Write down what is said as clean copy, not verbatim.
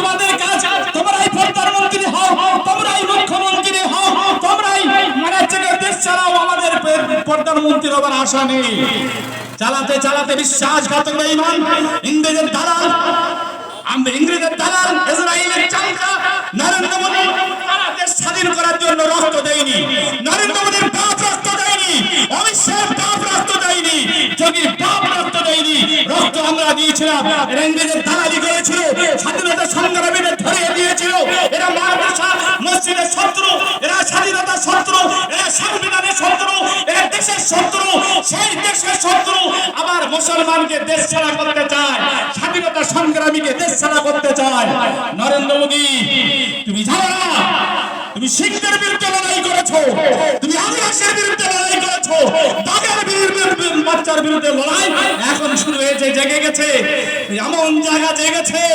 তোমাদের কাজ তোমরাই প্রধানমন্ত্রী হও, তোমরাই মুখ্যমন্ত্রী হও, তোমরাই মানে দেশ চালাও, আমাদের প্রধানমন্ত্রীর ওপর আশা নেই। চালাতে চালাতে বিশ্বাসঘাতক বেঈমান ইংরেজের দালাল, ইংরেজের দালাল ইসরায়েলের চামচা নরেন্দ্র মোদী তারা দেশ স্বাধীন করার জন্য রক্ত দেয়নি, নরেন্দ্র মোদীর বাপ রক্ত দেয়নি, অমিত শাহের বাপ রক্ত দেয়নি, যোগীর বাপ রক্ত দেয়নি, রক্ত আমরা দিয়েছিলাম। এরা ইংরেজের দালালি করেছিল, স্বাধীনতা সংগ্রামীদের ধরিয়ে দিয়েছিল। এরা মাদ্রাসা মসজিদের শত্রু, এরা স্বাধীনতার শত্রু, এরা সংবিধানের শত্রু, এরা দেশের শত্রু। সেই দেশের শত্রু আবার মুসলমানকে দেশ ছাড়া করতে চায়, স্বাধীনতা সংগ্রামীকে দেশ ছাড়া করতে চায়। নরেন্দ্র মোদী তুমি জানো না, তুমি শিখদের বিরুদ্ধে লড়াই করেছো, তুমি আদিবাসীর বিরুদ্ধে লড়াই করেছো, বাঘের বিরুদ্ধে বাচ্চার বিরুদ্ধে লড়াই এখন শুরু হয়েছে, জেগে গেছে, এমন জায়গা জেগেছে।